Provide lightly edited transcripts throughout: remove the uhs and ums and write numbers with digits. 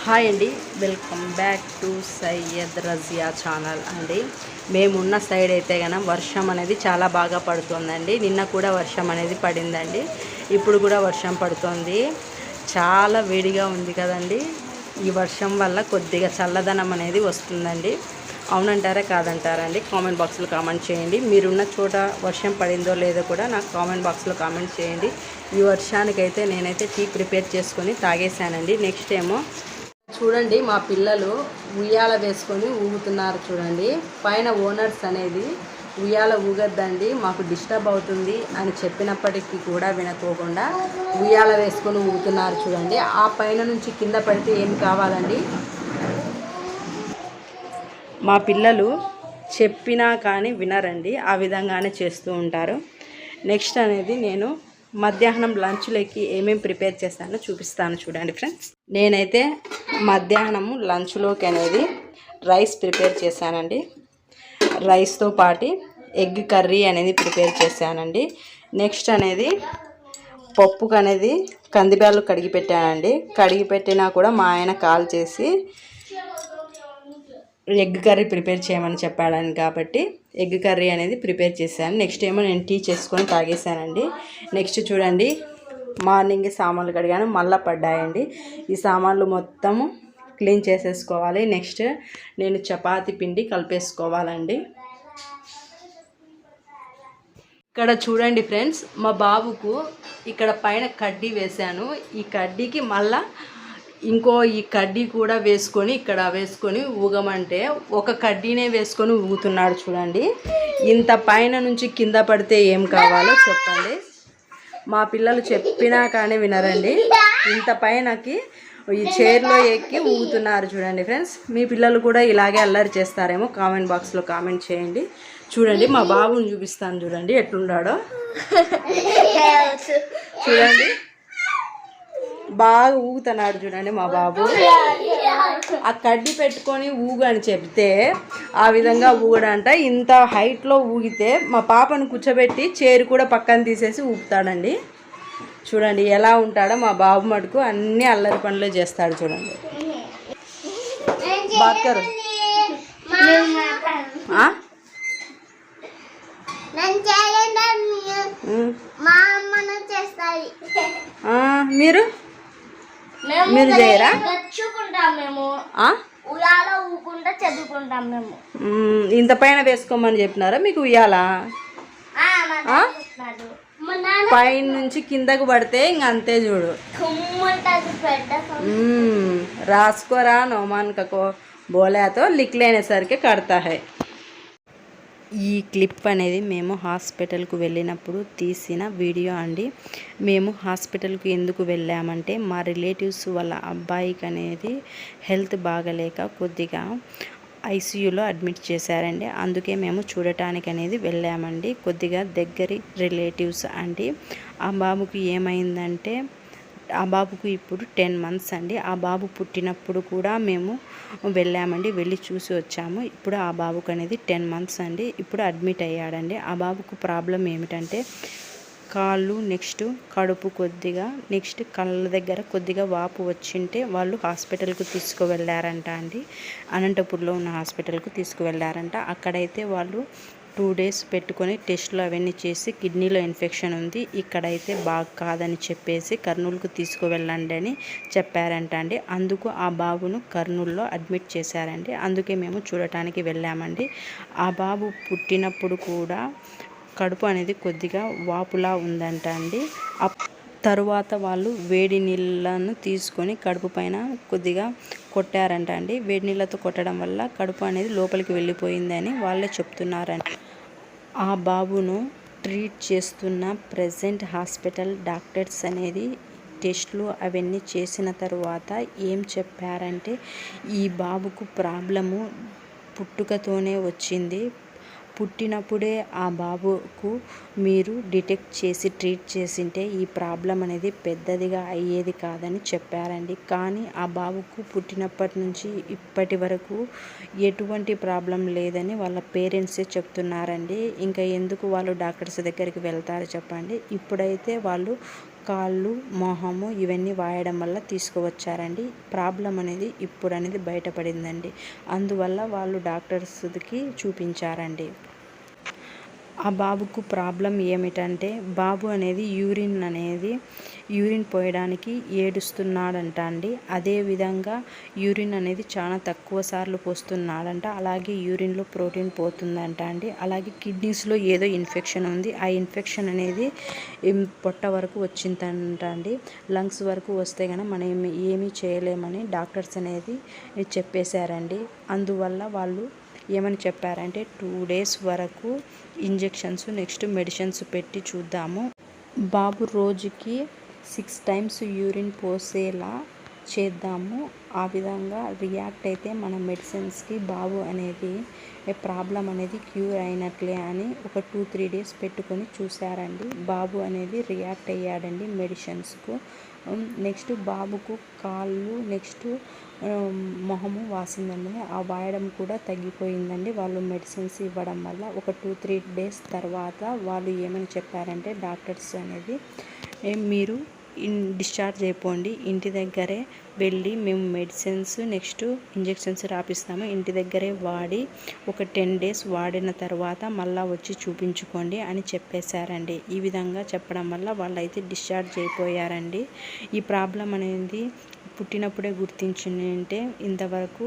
Hi అండి, welcome back to Syed Razia channel అండి. మేమున్న సైడ్ అయితే కనుక వర్షం అనేది చాలా బాగా పడుతుందండి. నిన్న కూడా వర్షం అనేది పడిందండి. ఇప్పుడు కూడా వర్షం పడుతుంది. చాలా వేడిగా ఉంది కదండి. ఈ వర్షం వల్ల కొద్దిగా చల్లదనం అనేది వస్తుందండి. అవునంటారా కాదంటారా అండి? కామెంట్ బాక్స్లో కామెంట్ చేయండి. మీరున్న చోట వర్షం పడిందో లేదో కూడా నాకు కామెంట్ బాక్స్లో కామెంట్ చేయండి. ఈ వర్షానికైతే నేనైతే టీ ప్రిపేర్ చేసుకొని తాగేసానండి. నెక్స్ట్ ఏమో చూడండి, మా పిల్లలు ఉయ్యాల వేసుకొని ఊగుతున్నారు చూడండి. పైన ఓనర్స్ అనేది ఉయ్యాల ఊగద్దండి, మాకు డిస్టర్బ్ అవుతుంది అని చెప్పినప్పటికీ కూడా వినకోకుండా ఉయ్యాల వేసుకొని ఊగుతున్నారు చూడండి. ఆ పైన నుంచి కింద పడితే ఏం కావాలండి? మా పిల్లలు చెప్పినా కానీ వినరండి, ఆ విధంగానే చేస్తూ ఉంటారు. నెక్స్ట్ అనేది నేను మధ్యాహ్నం లంచ్లోకి ఏమేమి ప్రిపేర్ చేస్తానో చూపిస్తాను చూడండి ఫ్రెండ్స్. నేనైతే మధ్యాహ్నము లంచ్లోకి అనేది రైస్ ప్రిపేర్ చేశానండి. రైస్తో పాటు ఎగ్ కర్రీ అనేది ప్రిపేర్ చేశానండి. నెక్స్ట్ అనేది పప్పుకు అనేది కందిబ్యాళ్ళు కడిగి పెట్టానండి. కడిగి పెట్టినా కూడా మా ఆయన కాల్ చేసి ఎగ్ కర్రీ ప్రిపేర్ చేయమని చెప్పాడని కాబట్టి ఎగ్ కర్రీ అనేది ప్రిపేర్ చేశాను. నెక్స్ట్ ఏమో నేను టీ చేసుకొని తాగేసానండి. నెక్స్ట్ చూడండి, మార్నింగ్ సామాన్లు కడిగాను, మళ్ళీ పడ్డాయండి. ఈ సామాన్లు మొత్తము క్లీన్ చేసేసుకోవాలి. నెక్స్ట్ నేను చపాతీ పిండి కలిపేసుకోవాలండి. ఇక్కడ చూడండి ఫ్రెండ్స్, మా బాబుకు ఇక్కడ పైన కడ్డీ వేశాను. ఈ కడ్డీకి మళ్ళా ఈ కడ్డీ కూడా వేసుకొని ఇక్కడ వేసుకొని ఊగమంటే ఒక కడ్డీనే వేసుకొని ఊగుతున్నాడు చూడండి. ఇంత పైన నుంచి కింద పడితే ఏం కావాలో చెప్పండి. మా పిల్లలు చెప్పినా కానీ వినరండి. ఇంత పైనకి ఈ చైర్లో ఎక్కి ఊగుతున్నారు చూడండి ఫ్రెండ్స్. మీ పిల్లలు కూడా ఇలాగే అల్లరి చేస్తారేమో కామెంట్ బాక్స్లో కామెంట్ చేయండి. చూడండి, మా బాబుని చూపిస్తాను చూడండి ఎట్లున్నాడో. చూడండి, బాగా ఊగుతున్నాడు చూడండి మా బాబు. ఆ కడ్డీ పెట్టుకొని ఊగు అని చెప్తే ఆ విధంగా ఊగడంట. ఇంత హైట్లో ఊగితే మా పాపను కూర్చోబెట్టి చైర్ కూడా పక్కన తీసేసి ఊపుతాడండి. చూడండి ఎలా ఉంటాడో మా బాబు. మటుకు అన్నీ అల్లరి పనులే చేస్తాడు చూడండి. బాకర్ మీరు చేయరా? ఇంత పైన వేసుకోమని చెప్పినారా మీకు ఉయ్యాల? పైన నుంచి కిందకు పడితే ఇంక అంతే చూడు. రాసుకోరా నోమాన్ కో బోలాతో లిక్ లేనే సరికి కడతా హై. ఈ క్లిప్ అనేది మేము హాస్పిటల్కు వెళ్ళినప్పుడు తీసిన వీడియో అండి. మేము హాస్పిటల్కు ఎందుకు వెళ్ళామంటే మా రిలేటివ్స్ వాళ్ళ అబ్బాయికి అనేది హెల్త్ బాగలేక కొద్దిగా ఐసీయూలో అడ్మిట్ చేశారండి. అందుకే మేము చూడటానికి అనేది వెళ్ళామండి. కొద్దిగా దగ్గరి రిలేటివ్స్ అండి. ఆ బాబుకి ఏమైందంటే ఆ బాబుకు ఇప్పుడు 10 months అండి. ఆ బాబు పుట్టినప్పుడు కూడా మేము వెళ్ళామండి, వెళ్ళి చూసి వచ్చాము. ఇప్పుడు ఆ బాబుకు అనేది 10 months అండి. ఇప్పుడు అడ్మిట్ అయ్యాడండి. ఆ బాబుకు ప్రాబ్లం ఏమిటంటే కాళ్ళు, నెక్స్ట్ కడుపు కొద్దిగా, నెక్స్ట్ కళ్ళ దగ్గర కొద్దిగా వాపు వచ్చింటే వాళ్ళు హాస్పిటల్కు తీసుకువెళ్ళారంట అండి. అనంతపూర్లో ఉన్న హాస్పిటల్కు తీసుకువెళ్ళారంట. అక్కడైతే వాళ్ళు 2 days పెట్టుకొని టెస్టులు అవన్నీ చేసి కిడ్నీలో ఇన్ఫెక్షన్ ఉంది, ఇక్కడైతే బాగా కాదని చెప్పేసి కర్నూలుకు తీసుకువెళ్ళండి అని చెప్పారంట అండి. అందుకు ఆ బాబును కర్నూలులో అడ్మిట్ చేశారండి. అందుకే మేము చూడటానికి వెళ్ళామండి. ఆ బాబు పుట్టినప్పుడు కూడా కడుపు అనేది కొద్దిగా వాపులా ఉందంట అండి. తరువాత వాళ్ళు వేడి నీళ్ళను తీసుకొని కడుపు పైన కొద్దిగా కొట్టారంట అండి. వేడి నీళ్ళతో కొట్టడం వల్ల కడుపు అనేది లోపలికి వెళ్ళిపోయిందని వాళ్ళే చెప్తున్నారండి. ఆ బాబును ట్రీట్ చేస్తున్న ప్రెజెంట్ హాస్పిటల్ డాక్టర్స్ అనేది టెస్టులు అవన్నీ చేసిన తర్వాత ఏం చెప్పారంటే ఈ బాబుకు ప్రాబ్లము పుట్టుకతోనే వచ్చింది. పుట్టినప్పుడే ఆ బాబుకు మీరు డిటెక్ట్ చేసి ట్రీట్ చేసింటే ఈ ప్రాబ్లం అనేది పెద్దదిగా అయ్యేది కాదని చెప్పారండి. కానీ ఆ బాబుకు పుట్టినప్పటి నుంచి ఇప్పటి వరకు ఎటువంటి ప్రాబ్లం లేదని వాళ్ళ పేరెంట్సే చెప్తున్నారండి. ఇంకా ఎందుకు వాళ్ళు డాక్టర్స్ దగ్గరికి వెళ్తారు చెప్పండి. ఇప్పుడైతే వాళ్ళు కాళ్ళు మొహము ఇవన్నీ వాయడం వల్ల తీసుకువచ్చారండి. ప్రాబ్లం అనేది ఇప్పుడు అనేది బయటపడిందండి. అందువల్ల వాళ్ళు డాక్టర్స్కి చూపించారండి. ఆ బాబుకు ప్రాబ్లం ఏమిటంటే బాబు అనేది యూరిన్ పోయడానికి ఏడుస్తున్నాడంట అండి. అదేవిధంగా యూరిన్ అనేది చాలా తక్కువ సార్లు పోస్తున్నాడంట. అలాగే యూరిన్లో ప్రోటీన్ పోతుందంట అండి. అలాగే కిడ్నీస్లో ఏదో ఇన్ఫెక్షన్ ఉంది. ఆ ఇన్ఫెక్షన్ అనేది పొట్ట వరకు వచ్చిందంట అండి. లంగ్స్ వరకు వస్తే కనుక మనం ఏమీ చేయలేమని డాక్టర్స్ అనేది చెప్పేశారండి. అందువల్ల వాళ్ళు ఏమని చెప్పారంటే 2 days వరకు ఇంజెక్షన్స్ నెక్స్ట్ మెడిసిన్స్ పెట్టి చూద్దాము. బాబు రోజుకి 6 times యూరిన్ పోసేలా చేద్దాము. ఆ విధంగా రియాక్ట్ అయితే మన మెడిసిన్స్కి బాబు అనేది ప్రాబ్లం అనేది క్యూర్ అయినట్లే అని ఒక 2-3 days పెట్టుకొని చూశారండి. బాబు అనేది రియాక్ట్ అయ్యాడండి మెడిసిన్స్కు. నెక్స్ట్ బాబుకు కాళ్ళు నెక్స్ట్ మొహము వాసిందండి. ఆ వాయడం కూడా తగ్గిపోయిందండి వాళ్ళు మెడిసిన్స్ ఇవ్వడం వల్ల. ఒక 2-3 days తర్వాత వాళ్ళు ఏమని చెప్పారంటే డాక్టర్స్ అనేది మీరు డిశ్చార్జ్ అయిపోండి, ఇంటి దగ్గరే వెళ్ళి మేము మెడిసిన్స్ నెక్స్ట్ ఇంజెక్షన్స్ రాపిస్తాము, ఇంటి దగ్గరే వాడి ఒక 10 days వాడిన తర్వాత మళ్ళీ వచ్చి చూపించుకోండి అని చెప్పేశారండి. ఈ విధంగా చెప్పడం వల్ల వాళ్ళైతే డిశ్చార్జ్ అయిపోయారండి. ఈ ప్రాబ్లం అనేది పుట్టినప్పుడే గుర్తించింటే ఇంతవరకు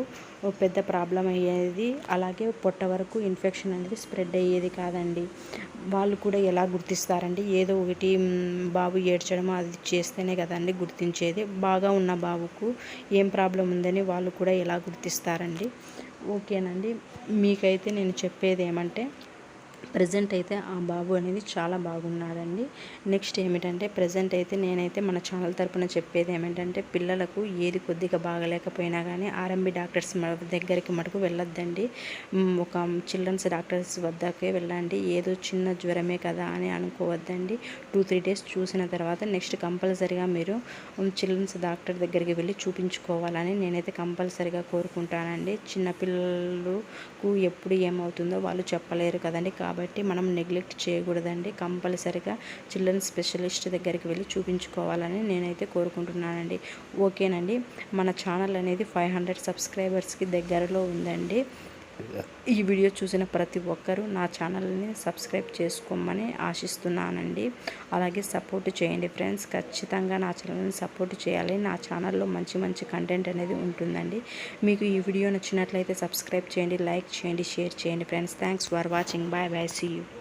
పెద్ద ప్రాబ్లం అయ్యేది. అలాగే పొట్ట వరకు ఇన్ఫెక్షన్ అనేది స్ప్రెడ్ అయ్యేది కాదండి. వాళ్ళు కూడా ఎలా గుర్తిస్తారండి? ఏదో ఒకటి బాబు ఏడ్చడం అది చేస్తేనే కదండి గుర్తించేది. బాగా ఉన్న బాబుకు ఏం ప్రాబ్లం ఉందని వాళ్ళు కూడా ఎలా గుర్తిస్తారండి? ఓకేనండి. మీకైతే నేను చెప్పేది ఏమంటే ప్రజెంట్ అయితే ఆ బాబు అనేది చాలా బాగున్నాడండి. నెక్స్ట్ ఏమిటంటే ప్రజెంట్ అయితే నేనైతే మన ఛానల్ తరపున చెప్పేది ఏమిటంటే పిల్లలకు ఏది కొద్దిగా బాగలేకపోయినా కానీ ఆర్ఎంబి డాక్టర్స్ దగ్గరికి మటుకు వెళ్ళొద్దండి. ఒక చిల్డ్రన్స్ డాక్టర్స్ వద్దకే వెళ్ళండి. ఏదో చిన్న జ్వరమే కదా అని అనుకోవద్దండి. 2-3 days చూసిన తర్వాత నెక్స్ట్ కంపల్సరిగా మీరు చిల్డ్రన్స్ డాక్టర్ దగ్గరికి వెళ్ళి చూపించుకోవాలని నేనైతే కంపల్సరిగా కోరుకుంటానండి. చిన్నపిల్లలకు ఎప్పుడు ఏమవుతుందో వాళ్ళు చెప్పలేరు కదండి. కాబట్టి మనం నెగ్లెక్ట్ చేయకూడదండి. కంపల్సరిగా చిల్డ్రన్ స్పెషలిస్ట్ దగ్గరికి వెళ్ళి చూపించుకోవాలని నేనైతే కోరుకుంటున్నానండి. ఓకేనండి. మన ఛానల్ అనేది 500 సబ్స్క్రైబర్స్కి దగ్గరలో ఉందండి. ఈ వీడియో చూసిన ప్రతి ఒక్కరూ నా ఛానల్ని సబ్స్క్రైబ్ చేసుకోమని ఆశిస్తున్నానండి. అలాగే సపోర్ట్ చేయండి ఫ్రెండ్స్. ఖచ్చితంగా నా ఛానల్ని సపోర్ట్ చేయాలి. నా ఛానల్లో మంచి మంచి కంటెంట్ అనేది ఉంటుందండి. మీకు ఈ వీడియో నచ్చినట్లయితే సబ్స్క్రైబ్ చేయండి, లైక్ చేయండి, షేర్ చేయండి friends. Thanks for watching. Bye bye. See you.